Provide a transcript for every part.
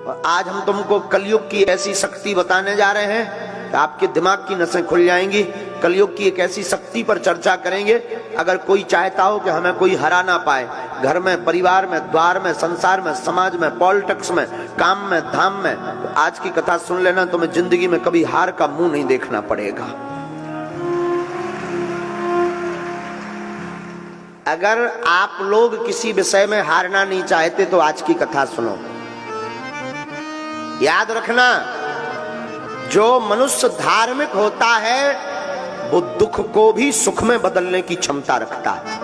और आज हम तुमको कलयुग की ऐसी शक्ति बताने जा रहे हैं कि आपके दिमाग की नसें खुल जाएंगी। कलयुग की एक ऐसी शक्ति पर चर्चा करेंगे, अगर कोई चाहता हो कि हमें कोई हरा ना पाए, घर में, परिवार में, द्वार में, संसार में, समाज में, पॉलिटिक्स में, काम में, धाम में, तो आज की कथा सुन लेना, तुम्हें जिंदगी में कभी हार का मुंह नहीं देखना पड़ेगा। अगर आप लोग किसी विषय में हारना नहीं चाहते तो आज की कथा सुनो। याद रखना, जो मनुष्य धार्मिक होता है वो दुख को भी सुख में बदलने की क्षमता रखता है।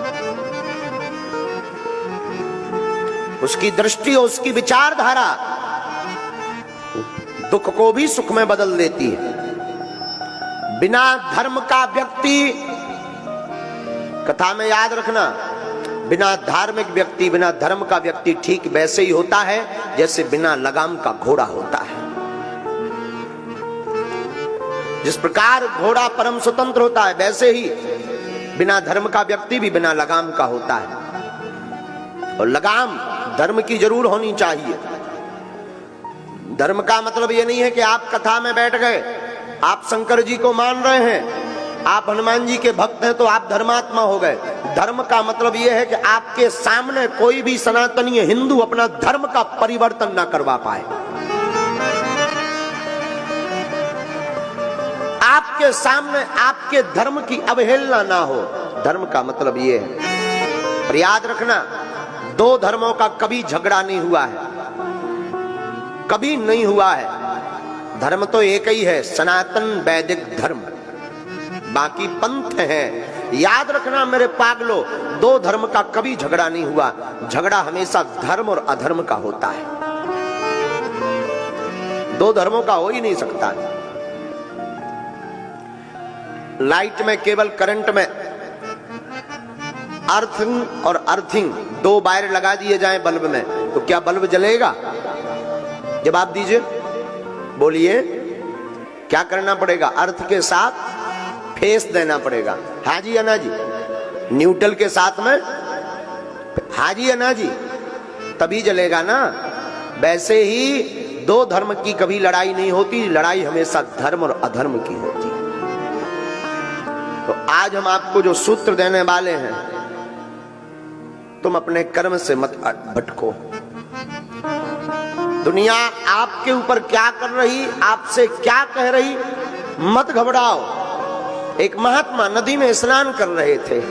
उसकी दृष्टि, उसकी विचारधारा दुख को भी सुख में बदल देती है। बिना धर्म का व्यक्ति, कथा में याद रखना, बिना धार्मिक व्यक्ति, बिना धर्म का व्यक्ति ठीक वैसे ही होता है जैसे बिना लगाम का घोड़ा होता है। जिस प्रकार घोड़ा परम स्वतंत्र होता है, वैसे ही बिना धर्म का व्यक्ति भी बिना लगाम का होता है। और लगाम धर्म की जरूर होनी चाहिए। धर्म का मतलब ये नहीं है कि आप कथा में बैठ गए, आप शंकर जी को मान रहे हैं, आप हनुमान जी के भक्त हैं तो आप धर्मात्मा हो गए। धर्म का मतलब यह है कि आपके सामने कोई भी सनातनीय हिंदू अपना धर्म का परिवर्तन ना करवा पाए। आपके सामने आपके धर्म की अवहेलना ना हो। धर्म का मतलब यह है। पर याद रखना, दो धर्मों का कभी झगड़ा नहीं हुआ है, कभी नहीं हुआ है। धर्म तो एक ही है, सनातन वैदिक धर्म, बाकी पंथ है। याद रखना मेरे पागलो, दो धर्म का कभी झगड़ा नहीं हुआ। झगड़ा हमेशा धर्म और अधर्म का होता है। दो धर्मों का हो ही नहीं सकता। लाइट में, केबल करंट में अर्थिंग और अर्थिंग दो वायर लगा दिए जाएं बल्ब में, तो क्या बल्ब जलेगा? जवाब दीजिए, बोलिए, क्या करना पड़ेगा? अर्थ के साथ फेस देना पड़ेगा। हाँ जी अन्ना जी। न्यूट्रल के साथ में हाँ जी अन्ना जी, तभी जलेगा ना। वैसे ही दो धर्म की कभी लड़ाई नहीं होती, लड़ाई हमेशा धर्म और अधर्म की होती है। तो आज हम आपको जो सूत्र देने वाले हैं, तुम अपने कर्म से मत भटको। दुनिया आपके ऊपर क्या कर रही, आपसे क्या कह रही, मत घबराओ। एक महात्मा नदी में स्नान कर रहे थे।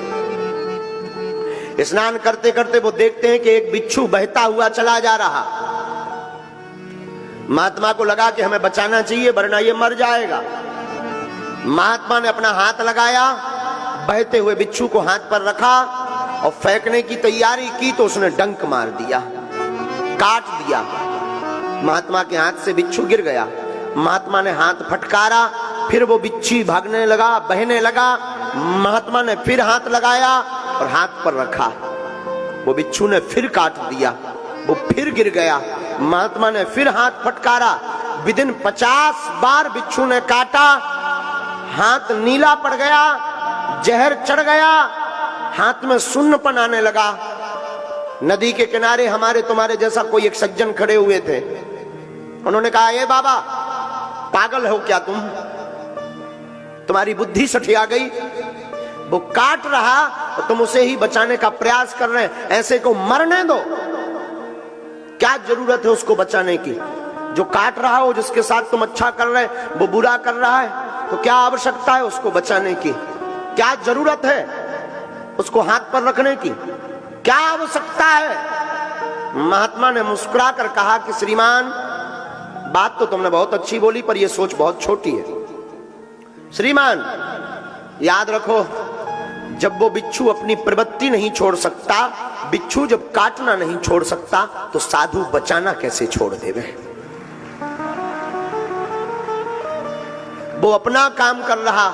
स्नान करते करते वो देखते हैं कि एक बिच्छू बहता हुआ चला जा रहा। महात्मा को लगा कि हमें बचाना चाहिए वरना ये मर जाएगा। महात्मा ने अपना हाथ लगाया, बहते हुए बिच्छू को हाथ पर रखा और फेंकने की तैयारी की तो उसने डंक मार दिया, काट दिया। महात्मा के हाथ से बिच्छू गिर गया। महात्मा ने हाथ फटकारा, फिर वो बिच्छू भागने लगा, बहने लगा। महात्मा ने फिर हाथ लगाया और हाथ पर रखा, वो बिच्छू ने फिर काट दिया, वो फिर गिर गया। महात्मा ने फिर हाथ फटकारा, विदिन 50 बार बिच्छू ने काटा, हाथ नीला पड़ गया, जहर चढ़ गया, हाथ में सुन्नपन आने लगा। नदी के किनारे हमारे तुम्हारे जैसा कोई एक सज्जन खड़े हुए थे। उन्होंने कहा, ए बाबा, पागल हो क्या तुम? तुम्हारी बुद्धि सठिया गई? वो काट रहा और तुम उसे ही बचाने का प्रयास कर रहे हैं, ऐसे को मरने दो। क्या जरूरत है उसको बचाने की? जो काट रहा हो, जिसके साथ तुम अच्छा कर रहे हैं, वो बुरा कर रहा है, तो क्या आवश्यकता है उसको बचाने की? क्या जरूरत है उसको हाथ पर रखने की? क्या आवश्यकता है? महात्मा ने मुस्कुराकर कहा कि श्रीमान, बात तो तुमने बहुत अच्छी बोली पर यह सोच बहुत छोटी है। श्रीमान, याद रखो, जब वो बिच्छू अपनी प्रवृत्ति नहीं छोड़ सकता, बिच्छू जब काटना नहीं छोड़ सकता, तो साधु बचाना कैसे छोड़ देवे? वो अपना काम कर रहा,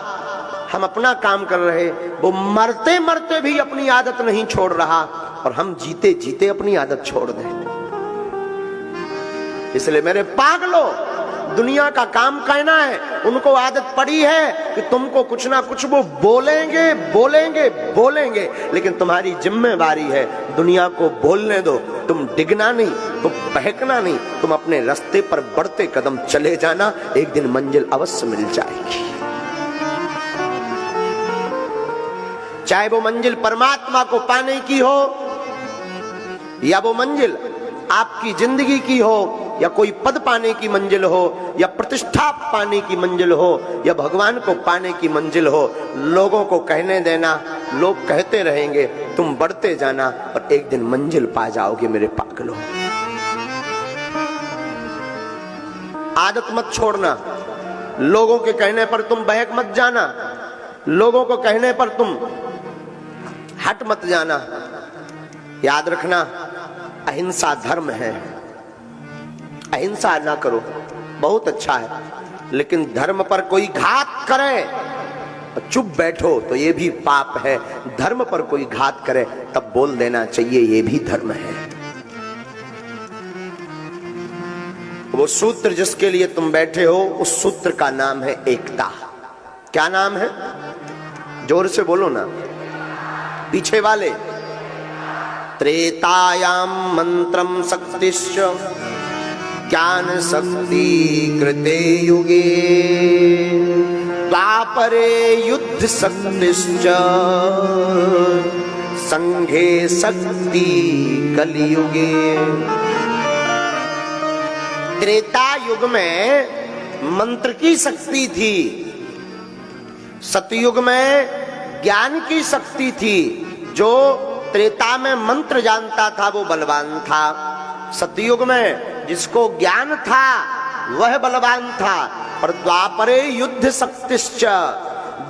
हम अपना काम कर रहे। वो मरते मरते भी अपनी आदत नहीं छोड़ रहा और हम जीते जीते अपनी आदत छोड़ दें। इसलिए मेरे पागलों, दुनिया का काम कहना है। उनको आदत पड़ी है कि तुमको कुछ ना कुछ वो बोलेंगे बोलेंगे बोलेंगे, लेकिन तुम्हारी जिम्मेवारी है दुनिया को बोलने दो। तुम डिगना नहीं, तुम बहकना नहीं, तुम अपने रास्ते पर बढ़ते कदम चले जाना, एक दिन मंजिल अवश्य मिल जाएगी। चाहे वो मंजिल परमात्मा को पाने की हो, या वो मंजिल आपकी जिंदगी की हो, या कोई पद पाने की मंजिल हो, या प्रतिष्ठा पाने की मंजिल हो, या भगवान को पाने की मंजिल हो, लोगों को कहने देना। लोग कहते रहेंगे, तुम बढ़ते जाना और एक दिन मंजिल पा जाओगे मेरे पागलों। आदत मत छोड़ना, लोगों के कहने पर तुम बहक मत जाना, लोगों को कहने पर तुम हट मत जाना। याद रखना, अहिंसा धर्म है। अहिंसा ना करो, बहुत अच्छा है, लेकिन धर्म पर कोई घात करे और चुप बैठो तो ये भी पाप है। धर्म पर कोई घात करे तब बोल देना चाहिए, ये भी धर्म है। वो सूत्र जिसके लिए तुम बैठे हो, उस सूत्र का नाम है एकता। क्या नाम है? जोर से बोलो ना, पीछे वाले। त्रेतायाम मंत्रम शक्तिश्च ज्ञान शक्ति कृते युगे, द्वापरे युद्ध शक्तिश्च संघे शक्ति कलियुगे। त्रेता युग में मंत्र की शक्ति थी, सतयुग में ज्ञान की शक्ति थी। जो त्रेता में मंत्र जानता था वो बलवान था, सतयुग में जिसको ज्ञान था वह बलवान था। पर द्वापरे युद्ध शक्तिश्च,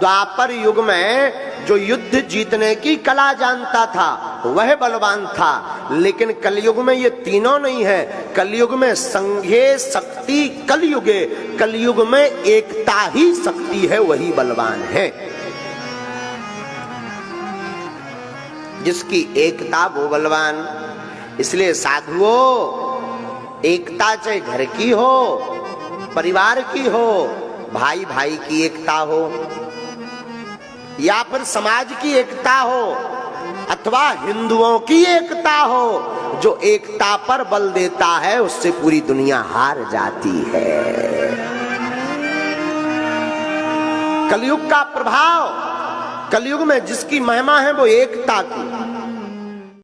द्वापर युग में जो युद्ध जीतने की कला जानता था वह बलवान था। लेकिन कलयुग में ये तीनों नहीं है। कलयुग में संघे शक्ति कलयुगे, कलयुग में एकता ही शक्ति है, वही बलवान है। जिसकी एकता वो बलवान। इसलिए साधुओं, एकता चाहे घर की हो, परिवार की हो, भाई भाई की एकता हो, या फिर समाज की एकता हो, अथवा हिंदुओं की एकता हो, जो एकता पर बल देता है उससे पूरी दुनिया हार जाती है। कलयुग का प्रभाव, कलयुग में जिसकी महिमा है वो एकता की।